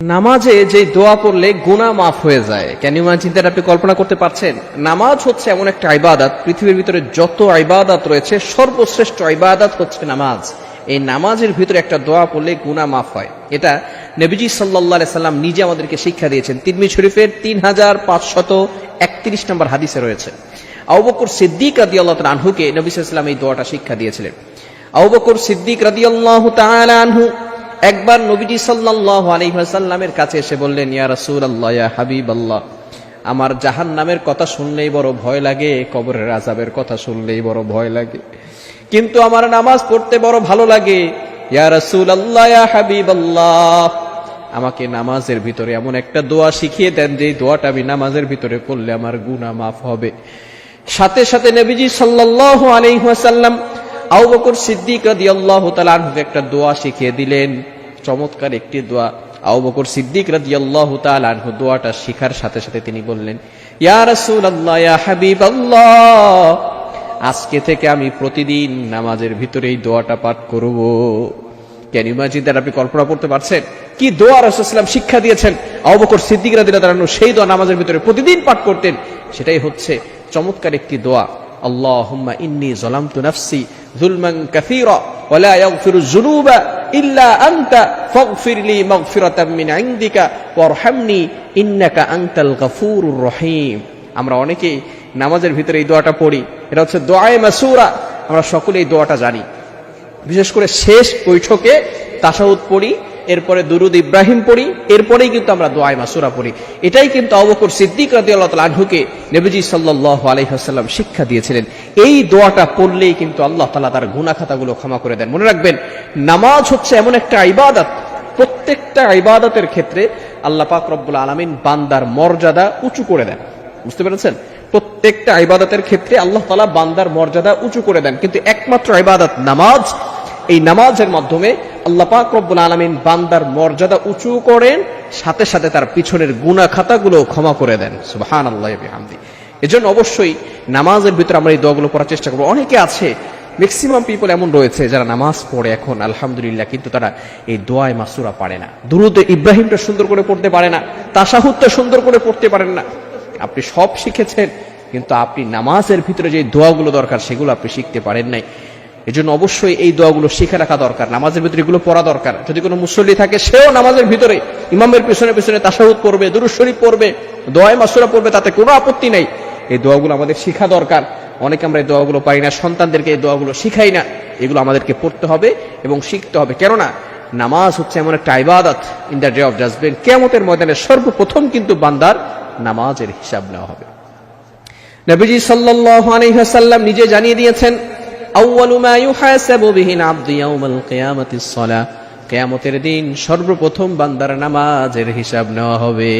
নামাজে যে দোয়া পড়লে গুনাহ মাফ হয়ে যায়, ক্যান ইউ ইমাজিন দ্যাট? আপনি কল্পনা করতে পারছেন? নামাজ হচ্ছে এমন একটা ইবাদত, পৃথিবীর ভিতরে যত ইবাদত রয়েছে সর্বশ্রেষ্ঠ ইবাদত হচ্ছে নামাজ। এই নামাজের ভিতরে একটা দোয়া পড়লে গুনাহ মাফ হয়। এটা নবীজি সাল্লাল্লাহু আলাইহি সাল্লাম নিজে আমাদেরকে শিক্ষা দিয়েছেন। তিরমিজি শরীফের 3531 নম্বর হাদিসে রয়েছে। আবু বকর সিদ্দিক রাদিয়াল্লাহু তাআলা আনহুকে নবী সাল্লাল্লাহু আলাইহি ওয়াসাল্লাম এই দোয়াটা শিক্ষা দিয়েছিলেন। আবু বকর সিদ্দিক রাদিয়াল্লাহু তাআলা আনহু একবার নবীজি সাল্লাল্লাহু আলাইহি ওয়াসাল্লামের কাছে এসে বললেন, ইয়া রাসূলুল্লাহ, ইয়া হাবিবাল্লাহ, আমার জাহান্নামের কথা শুনলেই বড় ভয় লাগে, কবরের আযাবের কথা শুনলেই বড় ভয় লাগে, কিন্তু আমার নামাজ পড়তে বড় ভালো লাগে। ইয়া রাসূলুল্লাহ, ইয়া হাবিবাল্লাহ, আমাকে নামাজের ভিতরে এমন একটা দোয়া শিখিয়ে দেন যে দোয়াটা আমি নামাজের ভিতরে পড়লে আমার গুনাহ মাফ হবে। সাথে সাথে নবীজি সাল্লাল্লাহু আলাইহি ওয়াসাল্লাম আবু বকর সিদ্দিক রাদিয়াল্লাহু তাআলা আনহুকে একটা দোয়া শিখিয়ে দিলেন, চমৎকার একটি দোয়া। আবু বকর সিদ্দিক রাদিয়াল্লাহু তাআলা আনহু দোয়াটা শিখার সাথে সাথে তিনি বললেন, ইয়া রাসূলুল্লাহ, ইয়া হাবিবাল্লাহ, আজকে থেকে আমি প্রতিদিন নামাজের ভিতরে এই দোয়াটা পাঠ করব। Can you imagine that? আপনি কল্পনা করতে পারছেন কি দোয়া রাসূলুল্লাহ সাল্লাল্লাহু আলাইহি ওয়াসাল্লাম শিক্ষা দিয়েছেন? আবু বকর সিদ্দিক রাদিয়াল্লাহু তাআলা আনহু সেই দোয়া নামাজের ভিতরে প্রতিদিন পাঠ করতেন। সেটাই হচ্ছে চমৎকার একটি দোয়া, আল্লাহুম্মা ইন্নী যালামতু নাফসি যুলমান কাসীরা ওয়া লা ইয়াগফিরুয যুনুবা ইল্লা আনতা ফাগফিরলি মাগফিরাতাম মিন ইনদিকা ওয়ারহামনি ইন্নাকা আনতাল গফুরুর রহিম। আমরা অনেকেই নামাজের ভিতরে এই দোয়াটা পড়ি। এটা হচ্ছে দোয়ায়ে মাসুরা। আমরা সকলে এই দোয়াটা জানি। বিশেষ করে শেষ বৈঠকে তাশাহুদ পড়ি, এরপরে দুরুদ ইব্রাহিম পড়ি, এরপরেই কিন্তু আমরা দোয়ায়ে মাসুরা পড়ি। এটাই কিন্তু আবু বকর সিদ্দিক রাদিয়াল্লাহু তাআলা আনহুকে নবীজি সাল্লাল্লাহু আলাইহি ওয়াসাল্লাম শিক্ষা দিয়েছিলেন। এই দোয়াটা পড়লেই কিন্তু আল্লাহ তাআলা তার গুনাহ খাতাগুলো ক্ষমা করে দেন। মনে রাখবেন, নামাজ হচ্ছে এমন একটা ইবাদত, প্রত্যেকটা ইবাদতের ক্ষেত্রে আল্লাহ পাক রব্বুল আলামিন বান্দার মর্যাদা উঁচু করে দেন। বুঝতে পেরেছেন? প্রত্যেকটা ইবাদতের ক্ষেত্রে আল্লাহ তাআলা বান্দার মর্যাদা উঁচু করে দেন, কিন্তু একমাত্র ইবাদত নামাজ, এই নামাজের মাধ্যমে আল্লাহ পাক রব্বুল আলামিন বান্দার মর্যাদা উঁচু করেন, সাথে সাথে তার পিছনের গুনাহ খাতাগুলো ক্ষমা করে দেন। সুবহানাল্লাহি ওয়া বিহামদি। এজন্য অবশ্যই নামাজের ভিতরে আমরা এই দোয়াগুলো পড়ার চেষ্টা করব। অনেকে আছে, ম্যাক্সিমাম পিপল এমন রয়েছে যারা নামাজ পড়ে এখন আলহামদুলিল্লাহ, কিন্তু তারা এই দোয়ায়ে মাসুরা পারে না, দুরুদ ইব্রাহিমটা সুন্দর করে পড়তে পারে না, তাশাহুদটা সুন্দর করে পড়তে পারেন না। আপনি সব শিখেছেন, কিন্তু আপনি নামাজের ভিতরে যে দোয়াগুলো দরকার সেগুলো আপনি শিখতে পারেন নাই। এজন্য অবশ্যই এই দোয়াগুলো শিখে রাখা দরকার, নামাজের ভিতরে এগুলো পড়া দরকার। যদি কোনো মুসল্লি থাকে, সেও নামাজের ভিতরে ইমামের পিছনে পিছনে তাশাহুদ পড়বে, দুরূদ শরীফ পড়বে, দোয়ায়ে মাসুরা পড়বে, তাতে কোনো আপত্তি নাই। এই দোয়াগুলো আমাদের শিখা দরকার। অনেকে আমরা এই দোয়াগুলো পারি না, সন্তানদেরকে এই দোয়াগুলো শিখাই না। এগুলো আমাদেরকে পড়তে হবে এবং শিখতে হবে। কেননা নামাজ হচ্ছে এমন একটা ইবাদত, in the day of judgement, কিয়ামতের ময়দানে সর্বপ্রথম কিন্তু বান্দার নামাজের হিসাব নেওয়া হবে। নবীজি সাল্লাল্লাহু আলাইহি ওয়াসাল্লাম নিজে জানিয়ে দিয়েছেন, আউয়ালু মা ইউহাসাবু বিহিল আবদু ইয়াউমাল কিয়ামাতিস সালাহ, কিয়ামতের দিন সর্বপ্রথম বান্দার নামাজের হিসাব নেওয়া হবে।